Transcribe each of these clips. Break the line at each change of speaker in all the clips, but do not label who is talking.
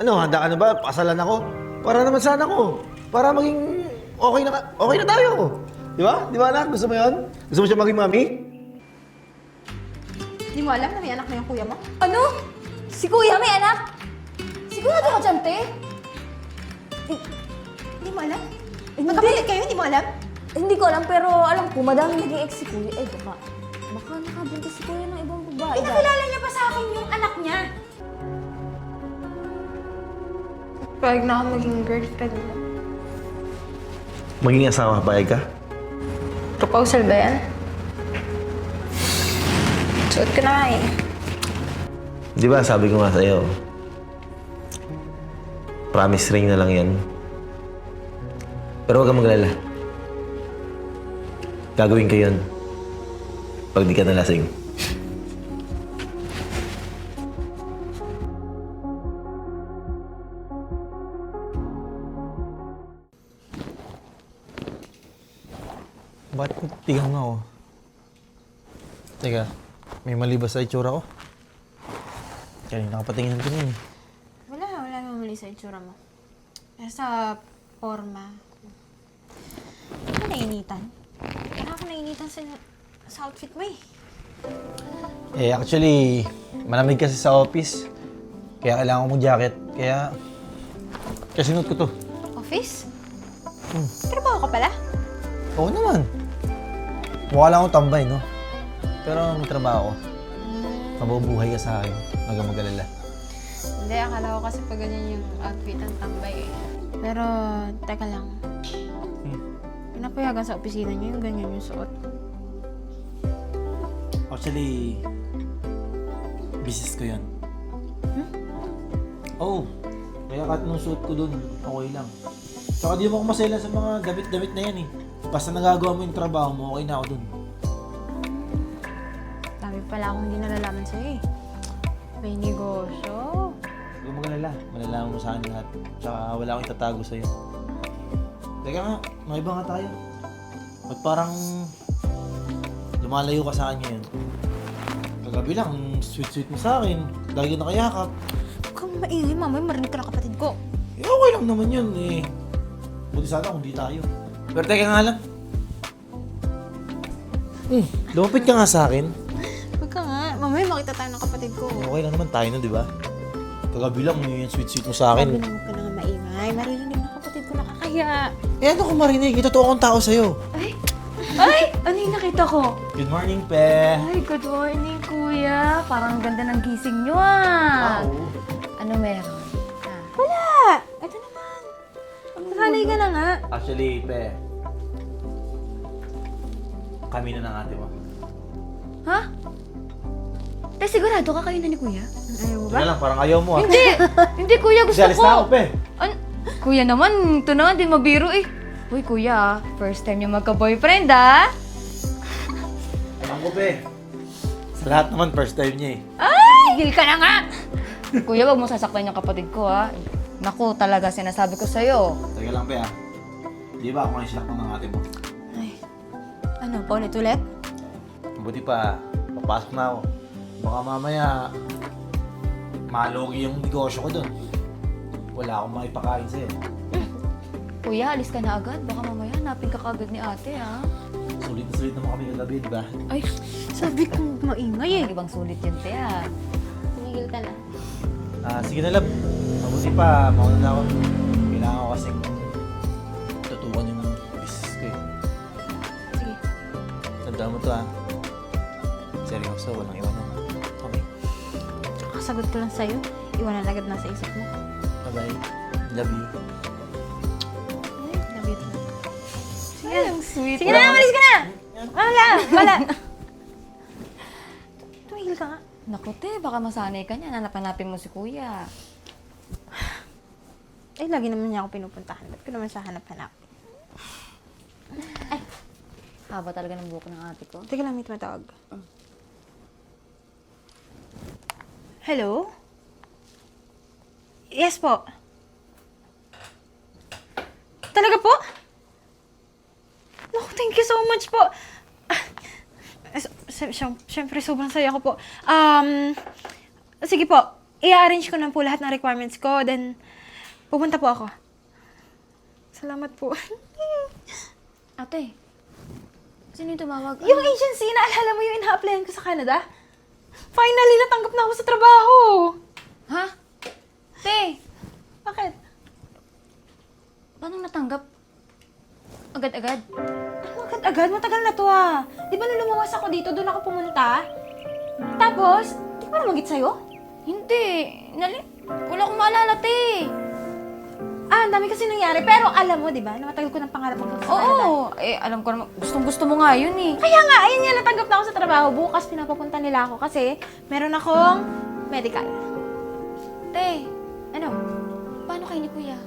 Ano, handa ka na ba? Pasalan ako. Para naman sana ako. Para maging okay na tayo. Di ba? Di ba anak? Gusto mo yun? Gusto mo siya maging mami?
Hindi mo alam na may anak na yung kuya mo?
Ano? Si Kuya may anak? Sigurado ka dyan, te?
Hindi mo alam?
Hindi.
Magkapatid kayo, hindi mo alam?
Hindi ko alam, pero alam ko, madami naging ex si Kuya. Eh, baka nakabuntis si Kuya ng ibang babae.
Pinakilala niya pa sa akin yung anak niya. Pag na ako maging girlfriend mo.
Maging asawa, payag ka?
Proposal ba yan? Suot ko na nga eh.
Di ba, sabi ko nga sa'yo, promise ring na lang yan. Pero huwag kang maglala. Gagawin ko yun. Pag di ka nalasing.
Ba't tigang nga ako? Teka, may mali ba sa itsura ko? Kanina nakapatingin ko nun.
Wala namang mali sa itsura mo. Pero sa forma. Ano ka nainitan? Parang ako nainitan sa outfit mo eh.
Eh, actually, malamig kasi sa office. Kaya kailangan ko mong jacket. Kaya sinuot ko to.
Office? Trabaho ka pala?
Oo naman. Mukha lang akong tambay, no? Pero may trabaho ko. Mabubuhay ka sa akin. Huwag kang mag-alala.
Hindi, akala ko kasi pag ganyan yung outfit ang tambay eh. Pero, teka lang. Pinapayagan sa opisina niyo yung ganyan yung suot.
Actually, business ko yan. Oo. Kaya kahit nung suit ko dun, okay lang. Tsaka di mo ako masela sa mga damit-damit na yan eh. Basta nagagawa mo yung trabaho mo, okay na ako dun.
Dami pala akong hindi nalalaman sa'yo eh. May negosyo.
Huwag kang mag-alala. Malalaman mo sa akin lahat. Tsaka wala akong itatago sa'yo. Teka nga, maiba nga tayo. Ba't parang lumalayo ka sa akin ngayon? Kagabi lang, sweet-sweet mo sa akin. Lagi ka nakayakap.
Huwag kang maingay, mamay marinig ka ng kapatid ko.
Eh, okay lang naman yun eh. Buti sana kung di tayo. Pero teka nga lang. Lumapit ka nga sa akin.
Huwag ka nga, mamay makita tayo ng kapatid ko.
Okay lang naman tayo nun, di ba? Kagabi lang, yung sweet-sweet mo sa
Sabi
akin.
na huwag ka na nga maingay, maririnig ng kapatid ko nakakaya.
Eh, ano kung marinig? Totoo akong tao sa'yo.
Ay! Ano yung nakita ko?
Good morning, Pe.
Ay, good morning, Kuya. Parang ganda ng gising nyo, ah. Ano meron?
Wala! Ito naman. Nakalay ka na nga.
Actually, Pe, kami na ng ate mo.
Ha? Te, sigurado ka kayo na ni Kuya?
Ayaw mo ba?
Teka lang, parang ayaw mo ah.
Hindi! Hindi, Kuya. Gusto
Kasi alis
ko.
na ako, Pe.
Kuya naman, ito na, di mabiro eh. Uy, Kuya, first time niyo magka-boyfriend, ah?
Alam ko, Pe. Sa lahat naman, first time niya eh.
Ay! Gil ka na nga! Kuya, wag mo sasaktan yung kapatid ko, ha? Naku, talaga sinasabi ko sa'yo.
Teka lang, Pe ah. Di ba ako ngayon silak ng ate mo?
Ay. Ano, paulit-ulit?
Mabuti pa, papasok na ako. Baka mamaya, malugi yung negosyo ko dun. Wala akong maipakain sa'yo.
Kuya, alis ka na agad. Baka mamaya hanapin ka kagad ni ate, ha?
Sulit na sulit naman kami kagabi, di ba?
Ay, sabi ko maingay eh.
Ang ibang sulit yun, te, ha?
Tumigil ka na.
Sige na, love. Mabuti pa, mauna na ako. Kailangan ko kasing tutukan yung business ko eh.
Sige.
Tandaan mo to ah. Seryoso, walang iwanan. Okay?
Kasagot ko lang sa'yo. Iwanan agad na sa isip mo.
Bye-bye. Love you.
Ay, love you too. Sige.
Ay, ang sweet.
Sige na, malis ka na! Wala! Tumigil ka nga.
Naku, te, baka masanay ka niya. Hanap-hanapin mo si Kuya.
Eh, lagi naman niya ako pinupuntahan. Ba't ko naman siya hanap-hanap?
Haba talaga ng buhok ng ate ko.
Teka lang, may tumatawag. Hello? Yes po. Talaga po? Naku, thank you so much po. Siyempre, sobrang saya ko po. Sige po. i-arrange ko na po lahat ng requirements ko, then pupunta po ako. Salamat po.
Ate, sino yung tumawag?
Yung agency, naalala mo yung ina-applyan ko sa Canada? Finally, natanggap na ako sa trabaho.
Ha? Te,
Bakit?
paano natanggap? Agad-agad?
Ano agad-agad? Matagal na to ah. Di ba nung lumawas ako dito, doon ako pumunta? Tapos, di ko naman git sa'yo?
Hindi. Wala akong maalala, te.
Ah, ang dami kasi nangyari. Pero alam mo, di ba, na matagal ko ng pangarap magpunta sa Canada.
Oo. Eh, alam ko naman. Gustong-gusto mo nga yun eh.
Kaya nga, ayun nga, natanggap na ako sa trabaho. Bukas pinapapunta nila ako kasi meron akong medical.
Te, ano? Paano kayo ni Kuya?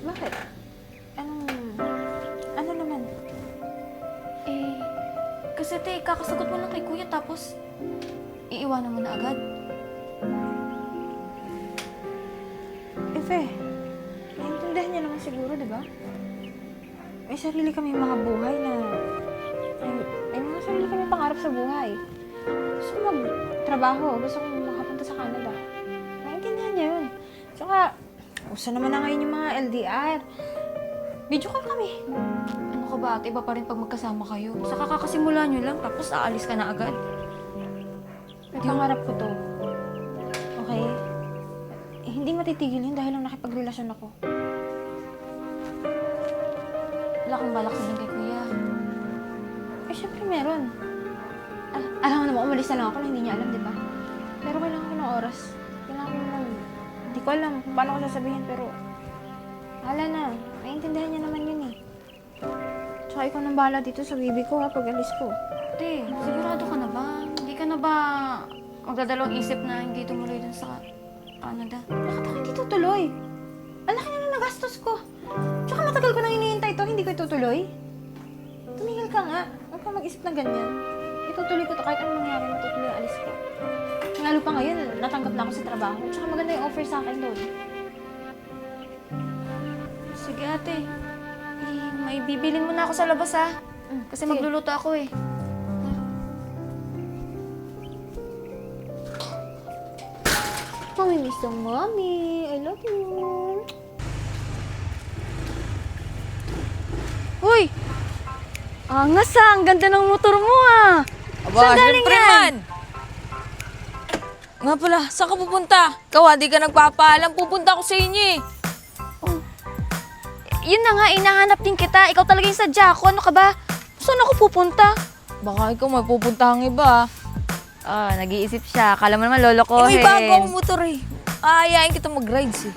Bakit? Ano naman?
Eh, kasi te, kakasagot mo lang kay Kuya tapos iiwanan mo na agad.
Efe, naiintindihan niya naman siguro, di ba? May sarili kami mga buhay na... May mga sarili kami pangarap sa buhay. Gusto ko magtrabaho, gusto ko makapunta sa Canada. Naiintindihan niya yun. Tsaka, uso naman na ngayon yung mga LDR. Video call kami.
Ano ka ba ate? Iba pa rin pag magkasama kayo. Saka kakasimula nyo lang tapos aalis ka na agad.
May pangarap ko to. Okay? Eh, hindi matitigil yun dahil lang nakipagrelasyon ako.
Wala kang balak sabihin kay Kuya.
Eh, syempre meron. Alam mo naman, umalis na lang ako na hindi niya alam, di ba? Pero kailangan ko ng oras. Kailangan ko ng... Hindi ko alam kung paano ko sasabihin, pero... Hala na. Naiintindihan niya naman yun eh. Tsaka ikaw nang bahala dito sa baby ko ha, pag alis ko.
Te, sigurado ka na ba? Hindi ka na ba magdadalawang isip na hindi tumuloy dun sa Canada?
Bakit ako hindi tutuloy? Ang laki na nagastos ko. Tsaka matagal ko nang hinihintay to, hindi ko itutuloy. Tumigil ka nga. Huwag kang mag-isip ng ganyan. Itutuloy ko to kahit anong mangyari, matutuloy ang alis ko. Lalo pa ngayon, natanggap na ako sa trabaho. Tsaka maganda yung offer sa akin doon.
Sige ate. Eh, may bibilin mo na ako sa labas ha. Kasi
sige.
magluluto ako eh.
Mami, miss ang mommy. I love you.
Uy! Angas ah! Ang ganda ng motor mo ah!
Aba,
Saan galing
syempre
yan?
man. Nga pala, saan ka pupunta? Ikaw, di ka nagpapaalam. Pupunta ako sa inyo eh.
Yun na nga, inahanap din kita. Ikaw talaga yung sadya ko. Ano ka ba? Saan ako pupunta?
Baka ikaw may pupunta ang iba.
Ah, nag-iisip siya. Akala mo naman
Eh,
lolokohin.
may bago akong motor eh. Aayain kita mag-rides eh.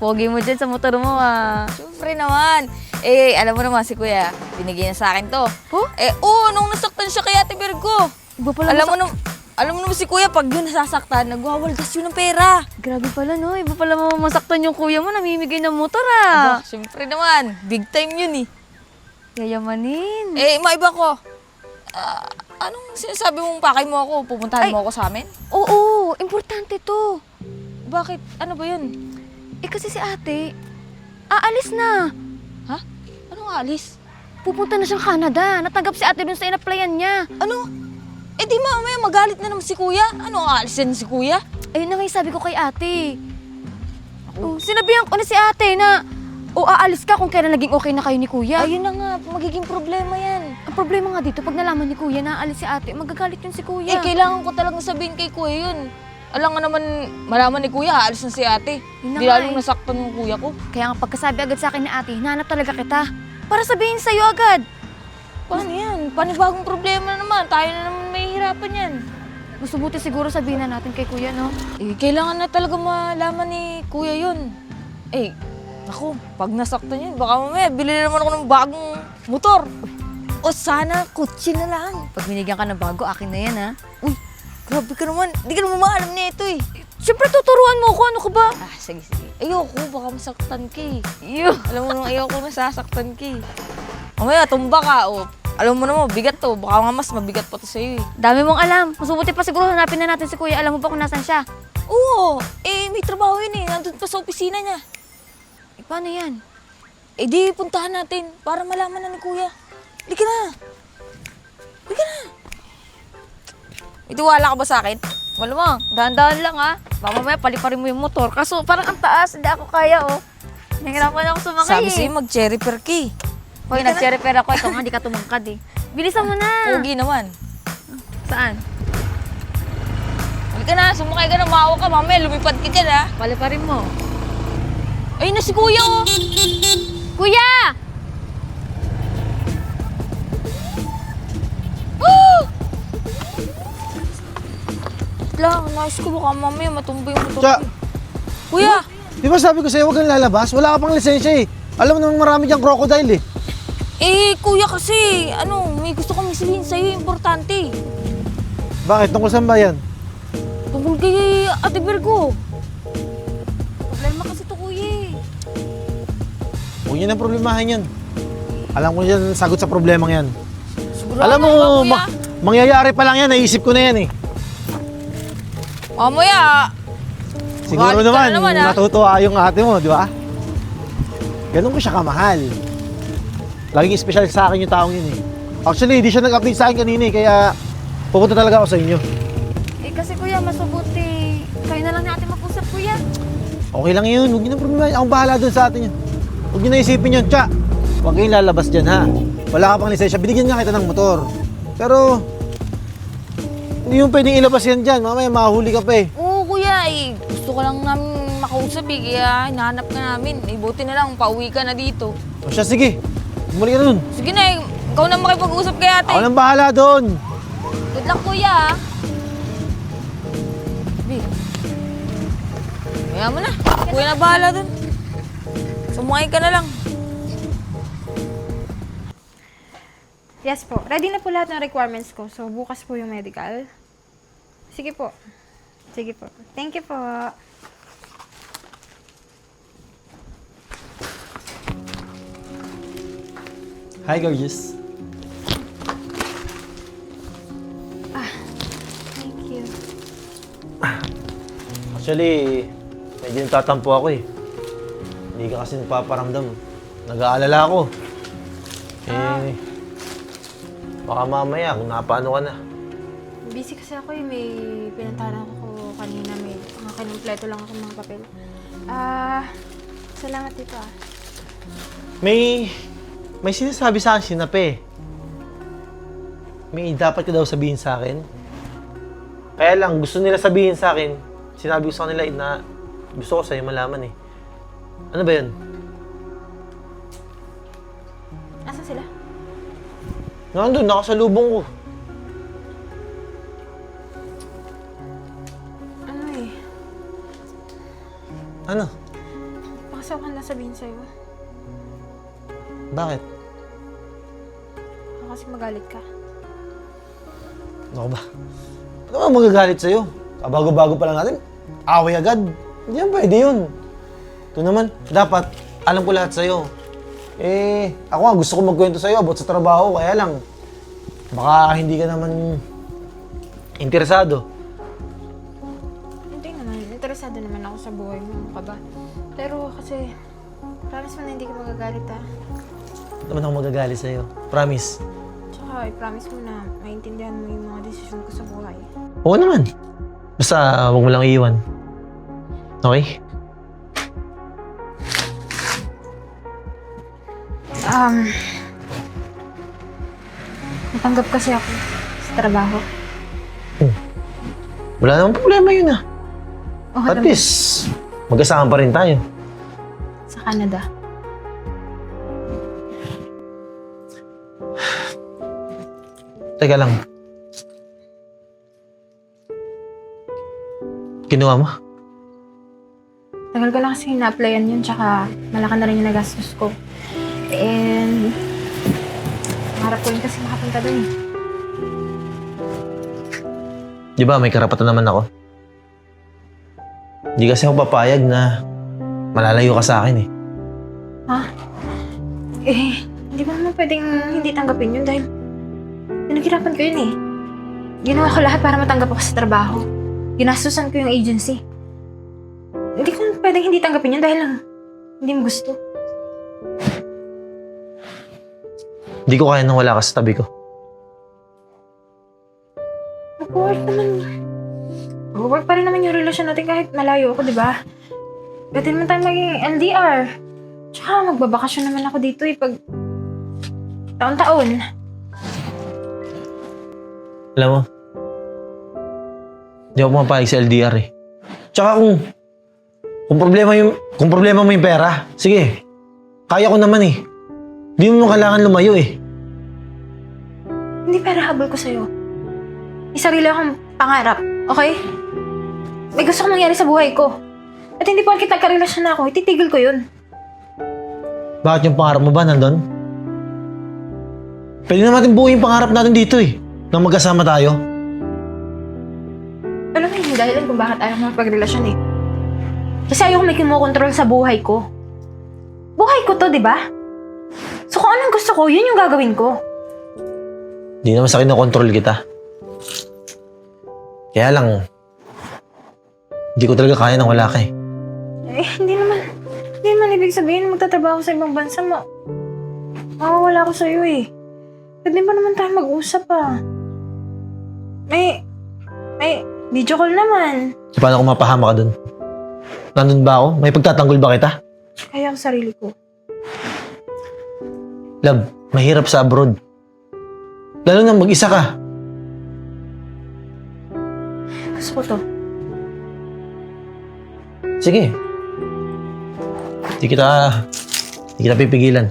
Pogi mo dyan sa motor mo ah.
Syempre naman. Eh, alam mo naman si Kuya, binigyan niya sa akin to.
Huh?
Eh, oo, nung nasaktan siya kay Ate Virgo.
Iba pala
Alam mo naman si Kuya, pag yun nasasaktan, nagwawaldas yun ng pera.
Grabe pala no. Iba pala masaktan yung kuya mo. Namimigay ng motor ah.
Aba, syempre naman. Big time yun eh.
Yayamanin.
Eh, maiba ko. Anong sinasabi mong pakay mo ako? Pupuntahan mo ako sa amin?
Oo, importante to.
Bakit? Ano ba yun?
Eh kasi si ate, aalis na.
Ha? Anong alis?
Pupunta na siyang Canada. Natanggap si ate dun sa in-applyan niya.
Ano? Eh di mamaya magalit na naman si Kuya. Ano aalis yan si Kuya?
Ayun na nga yung sabi ko kay ate. Oh, sinabihan ko na si ate na, aalis ka kung kailan naging okay na kayo ni kuya.
Ayun na nga, magiging problema yan.
Ang problema nga dito, pag nalaman ni kuya na aalis si ate, magagalit yun si kuya.
Eh, kailangan ko talagang sabihin kay Kuya yun. Alam nga naman, malaman ni Kuya, aalis na si ate.
Yun na
Di
nga
lalong
eh.
nasaktan ng Kuya ko.
Kaya nga pagkasabi agad sa akin ni ate, hinahanap talaga kita. Para sabihin sa'yo agad.
Paano yan? Panibagong problema na naman. Tayo na naman may hirapan yan.
Mas mabuti siguro sabihin na natin kay kuya, no?
Eh, kailangan na talaga malaman ni Kuya yun. Eh, naku, pag nasaktan yun, baka mamaya bili na naman ako ng bagong motor. O sana, kutsi na lang.
Pag binigyan ka ng bago, akin na yan, ha?
Uy, grabe ka naman. Di ka naman maalam na ito eh.
Siyempre, tuturuan mo ako. Ano ka ba?
Ah, sige, sige. Ayoko, baka masaktan ka eh.
Iyo.
Alam mo naman, ayoko nasasaktan ka eh. Mamaya, tumba ka. O, alam mo naman, bigat to. Baka nga mas mabigat pa to sa'yo eh.
Dami mong alam. Mas mabuti pa siguro hanapin na natin si kuya. Alam mo ba kung nasan siya?
Oo, eh, may trabaho yun eh. Nandun pa sa opisina niya.
Eh, paano yan?
Eh, di puntahan natin para malaman na ni Kuya. Halika na. Halika na. May tiwala ka ba sa akin? Malamang, dahan-dahan lang ha. Baka mamaya paliparin mo yung motor. Kaso parang ang taas, hindi ako kaya oh.
Nahirapan ako sumakay
Sabi sa'yo mag-cherry perky.
Hoy, nag-cherry-fair ako. Ikaw nga, di ka tumangkad eh. Bilisan mo na.
Pogi naman.
Saan?
Halika na, sumakay ka na, maawa ka. Mamaya lumipad ka dyan ha.
Paliparin mo.
Ayun na si kuya oh.
Kuya!
Oh! Lang, nais ko baka mamaya matumba yung motor
Tsa,
ko. Kuya!
di ba sabi ko sa'yo, huwag kang lalabas? Wala ka pang lisensya eh. Alam mo namang marami diyang crocodile eh.
Eh, kuya kasi, may gusto kong sabihin sa'yo, importante.
Bakit? Tungkol saan ba yan?
Tungkol kay Ate Virgo. Problema kasi to, kuya eh.
Huwag niyo nang problemahin yan. Alam ko yan, sagot sa problemang yan.
Sigurado
Alam mo,
ka ba, kuya?
mangyayari pa lang yan, naisip ko na yan eh.
Mamaya,
Siguro
Galit ka
naman,
na naman, ah.
matutuwa yung ate mo, di ba? Ganun ko siya kamahal. Laging special sa akin yung taong yun eh. Actually, hindi siya nag-update sa akin kanina eh, kaya pupunta talaga ako sa inyo.
Eh kasi kuya, mas mabuti. Kayo na lang natin mag-usap, kuya.
Okay lang yun, huwag niyo na problema. Akong bahala dun sa atin yun. Huwag niyo na isipin yun, tsa. Huwag kayong lalabas dyan ha. Wala ka pang lisensya, binigyan nga kita ng motor. Pero, hindi yung pwedeng ilabas yan dyan, mamaya mahuli ka pa eh.
oo kuya, gusto ko lang namin makausap eh, kaya hinahanap ka namin. Buti na lang, pauwi ka na dito.
O siya, sige. Bumalik ka na dun.
Sige na, ikaw na makipag-usap kay ate.
Ako nang bahala dun.
Good luck kuya. Bi, kaya mo na, kuya na bahala dun. Sumakay ka na lang.
Yes po. Ready na po lahat ng requirements ko. So, bukas po yung medical. Sige po. Sige po. Thank you po.
Hi, gorgeous.
Thank you.
Actually, medyo nagtatampo ako eh. Hindi ka kasi nagpaparamdam. Nag-aalala ako. Eh, baka mamaya kung napaano ka na.
Busy kasi ako eh. May pinuntahan ako kanina. May mga kinumpleto lang ako ng mga papel. Salamat dito ah.
May sinasabi sa akin sinape. May dapat ka daw sabihin sa akin. Kaya lang, gusto nila sabihin sa akin, sinabi ko sa kanila na gusto ko sa'yo malaman eh. Ano ba yun?
Asa sila?
Nandun, nakasalubong ko.
Ano eh.
Ano?
Baka ako na sabihin sa'yo.
Bakit?
Baka kasi magalit ka.
Ano ba? Ano ba magagalit sa'yo? Kabago-bago pa lang natin, away agad. Hindi yan pwede yun. Ito naman, dapat alam ko lahat sa'yo. Eh, ako nga gusto ko magkwento sa'yo about sa trabaho, kaya lang, baka hindi ka naman interesado.
Hindi naman. Interesado naman ako sa buhay mo. Ano ka ba? Pero kasi, promise mo na hindi ka magagalit ah.
Hindi naman ako magagalit sa'yo. Promise.
Tsaka, i-promise mo na maintindihan mo yung mga desisyon ko sa buhay.
Oo naman. Basta, huwag mo lang iiwan. Okay?
Natanggap kasi ako sa trabaho.
Wala namang problema yun ah.
Okay
At
lang
least, magkasama pa rin tayo.
sa Canada.
Teka lang. Kinuha mo?
Tagal ko lang kasi na-applyan yun, tsaka malaki na rin yung nagastos ko. And, harap ko rin kasi makapunta doon.
Di ba, may karapatan naman ako. Hindi kasi ako papayag na malalayo ka sa akin eh.
Ha? Eh, hindi mo naman pwedeng hindi tanggapin yun dahil pinaghirapan ko yun eh. Ginawa ko lahat para matanggap ako sa trabaho. Ginastusan ko yung agency. Hindi ko naman pwedeng hindi tanggapin yun dahil lang hindi mo gusto.
Hindi ko kaya nang wala ka sa tabi ko.
Mag-work naman. Mag-work pa rin naman yung relasyon natin kahit malayo ako, di ba? Pwede naman tayo maging LDR. Tsaka magbabakasyon naman ako dito pag taon-taon.
Alam mo, hindi ako pumapayag sa LDR eh. Tsaka kung problema mo yung pera, sige, kaya ko naman eh. Hindi mo kailangan lumayo eh.
Hindi pera habol ko sa'yo. May sarili akong pangarap, okay? May gusto kong mangyari sa buhay ko. At hindi porkit nagkarelasyon na ako, ititigil ko yun.
Bakit yung pangarap mo ba nandun? Pwede na natin buuin yung pangarap natin dito eh. Nang magkasama tayo.
Alam mo yung dahilan kung bakit ayaw mo magpagrelasyon eh. Kasi ayaw ko may kumukontrol sa buhay ko. Buhay ko to, di ba? So kung anong gusto ko, yun yung gagawin ko.
Hindi naman sa akin na-control kita. Kaya lang, hindi ko talaga kaya nang wala ka eh.
Hindi naman ibig sabihin na magtatrabaho sa ibang bansa mo. Mawawala ako sa'yo eh. Pwede ba naman tayo mag-usap ah? May video call naman.
So, paano kung mapahama ka dun? Nandun ba ako? May pagtatanggol ba kita?
Kaya ako sarili ko.
Love, mahirap sa abroad. Lalo na mag-isa ka.
Gusto ko to.
Sige. Hindi kita pipigilan.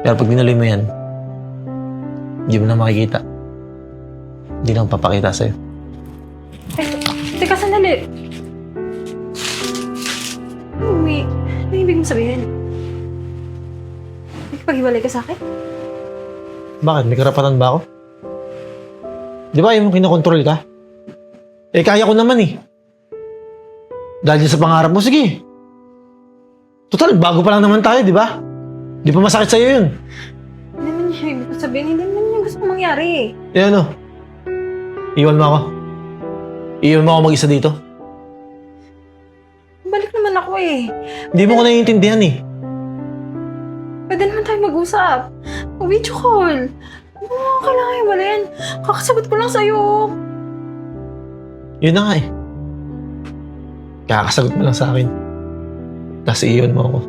Pero pag tinuloy mo yan, hindi mo na makikita. Hindi na ako papakita sa'yo.
Teka, sandali. Ano ibig mo sabihin? Nakipaghiwalay ka sa akin?
Bakit? May karapatan ba ako? Di ba yung kinokontrol ka? Eh, kaya ko naman eh. Dahil dyan sa pangarap mo, sige. Total, bago pa lang naman tayo, di ba? Di pa masakit sa'yo yun.
Hindi naman yung ibig ko sabihin. Hindi naman yung gusto kong mangyari eh.
Eh ano? Iwan mo ako. Iwan mo ako mag-isa dito.
Balik naman ako eh.
Hindi mo ko naiintindihan eh.
Pwede naman tayo mag-usap. Mag-video call. Ano mo kailangan yung balayan? Kakasagot ko lang sa'yo.
Yun na nga eh. Kakasagot mo lang sa akin. Tapos iiwan mo ako.